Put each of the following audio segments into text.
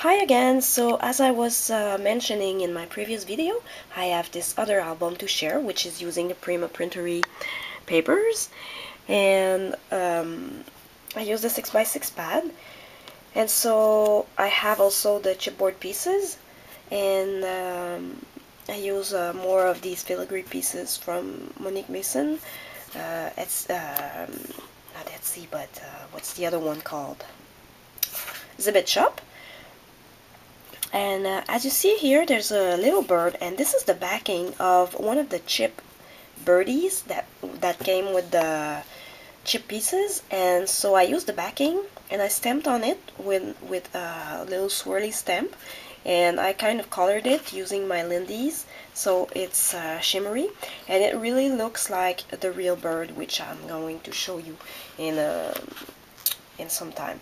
Hi again. So as I was mentioning in my previous video, I have this other album to share, which is using the Prima Printery papers, and I use the 6x6 pad, and so I have also the chipboard pieces, and I use more of these filigree pieces from Monique Mason. It's not Etsy, but what's the other one called? Zibit Shop. And as you see here, there's a little bird, and this is the backing of one of the chip birdies that came with the chip pieces. And so I used the backing, and I stamped on it with a little swirly stamp, and I kind of colored it using my Lindy's, so it's shimmery, and it really looks like the real bird, which I'm going to show you in some time.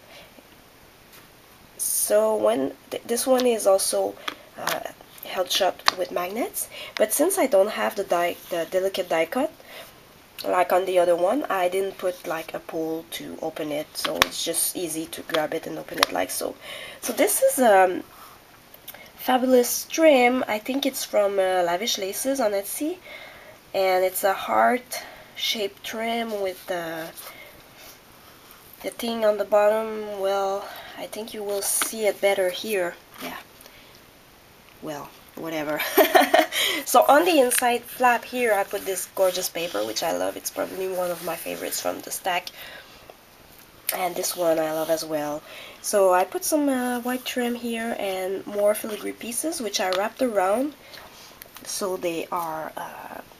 So this one is also held shut with magnets, but since I don't have the delicate die cut like on the other one, I didn't put like a pull to open it, so it's just easy to grab it and open it like so. So this is fabulous trim. I think it's from Lavish Laces on Etsy, and it's a heart-shaped trim with the thing on the bottom. Well, I think you will see it better here. Yeah. Well, whatever. So on the inside flap here, I put this gorgeous paper, which I love. It's probably one of my favorites from the stack. And this one I love as well. So I put some white trim here and more filigree pieces, which I wrapped around, so they are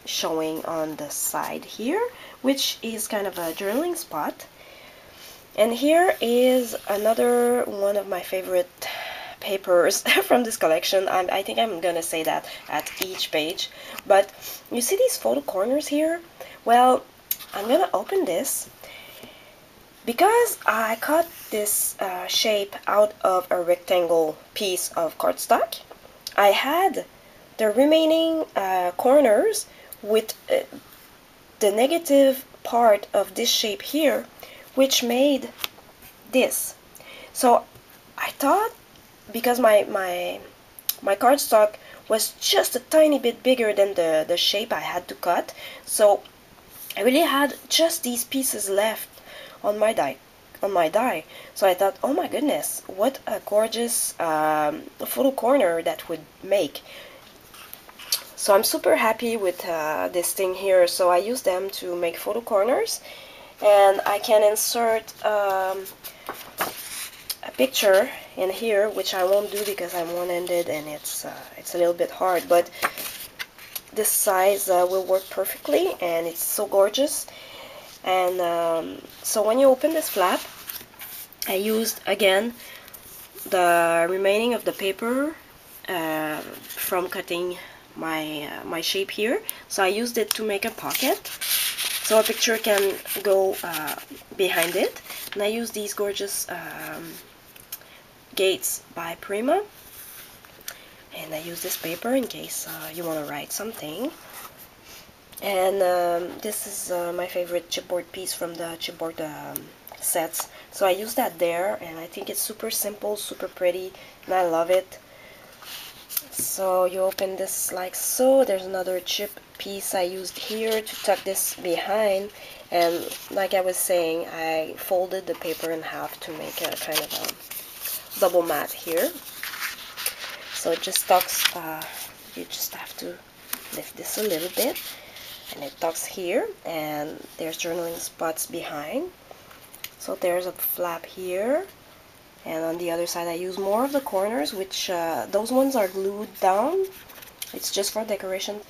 showing on the side here, which is kind of a journaling spot. And here is another one of my favorite papers from this collection. I think I'm gonna say that at each page. But you see these photo corners here? Well, I'm gonna open this because I cut this shape out of a rectangle piece of cardstock. I had the remaining corners with the negative part of this shape here, which made this. So I thought, because my cardstock was just a tiny bit bigger than the shape I had to cut, so I really had just these pieces left on my die. So I thought, oh my goodness, what a gorgeous photo corner that would make. So I'm super happy with this thing here. So I use them to make photo corners, and I can insert a picture in here, which I won't do because I'm one-handed and it's a little bit hard, but this size will work perfectly, and it's so gorgeous. And so when you open this flap, I used again the remaining of the paper from cutting my shape here. So I used it to make a pocket, so a picture can go behind it. And I use these gorgeous gates by Prima, and I use this paper in case you want to write something. And this is my favorite chipboard piece from the chipboard sets, so I use that there, and I think it's super simple, super pretty, and I love it. So you open this like so. There's another chip piece I used here to tuck this behind, and like I was saying, I folded the paper in half to make a kind of a double mat here. So it just tucks, you just have to lift this a little bit, and it tucks here, and there's journaling spots behind. So there's a flap here, and on the other side I use more of the corners, which those ones are glued down. It's just for decoration.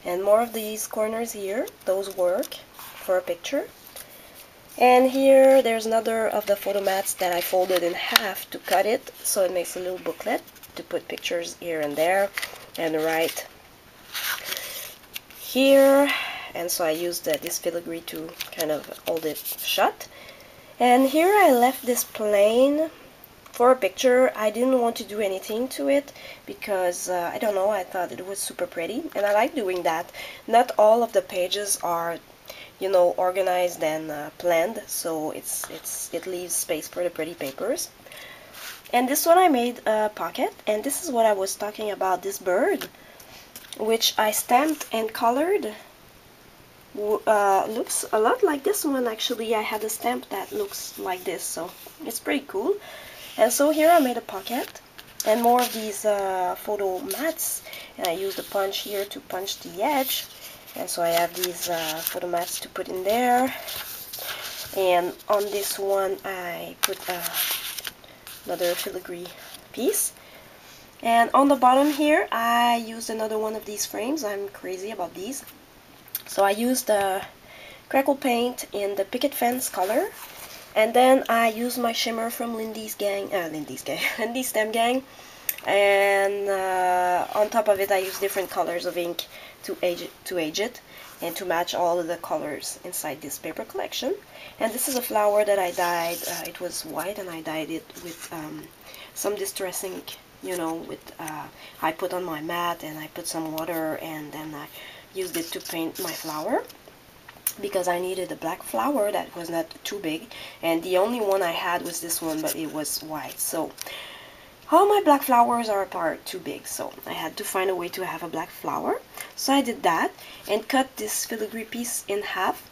And more of these corners here, those work for a picture. And here there's another of the photo mats that I folded in half to cut it, so it makes a little booklet to put pictures here and there and write here. And so I used this filigree to kind of hold it shut. And here I left this plain for a picture. I didn't want to do anything to it because I don't know, I thought it was super pretty, and I like doing that. Not all of the pages are, you know, organized and planned, so it leaves space for the pretty papers. And this one I made a pocket, and this is what I was talking about, this bird, which I stamped and colored. Looks a lot like this one actually. I had a stamp that looks like this, so it's pretty cool. And so here I made a pocket and more of these photo mats, and I used a punch here to punch the edge, and so I have these photo mats to put in there. And on this one I put another filigree piece. And on the bottom here I used another one of these frames. I'm crazy about these. So I used the crackle paint in the picket fence color, and then I used my shimmer from Lindy's Stem Gang, and on top of it I used different colors of ink to age it and to match all of the colors inside this paper collection. And this is a flower that I dyed. It was white, and I dyed it with some distress ink, you know, with I put on my mat and I put some water, and then I used it to paint my flower because I needed a black flower that was not too big, and the only one I had was this one, but it was white. So all my black flowers are too big, so I had to find a way to have a black flower. So I did that and cut this filigree piece in half,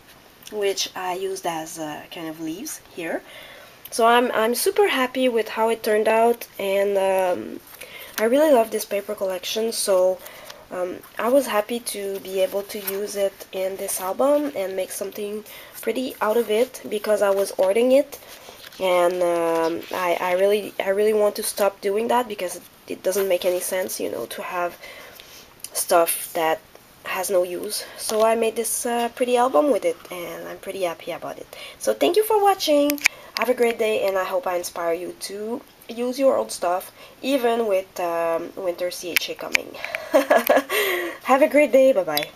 which I used as kind of leaves here. So I'm super happy with how it turned out, and I really love this paper collection. So I was happy to be able to use it in this album and make something pretty out of it, because I was hoarding it, and I really want to stop doing that, because it doesn't make any sense, you know, to have stuff that has no use. So I made this pretty album with it, and I'm pretty happy about it. So thank you for watching. Have a great day, and I hope I inspire you to use your old stuff, even with winter CHA coming. Have a great day. Bye bye.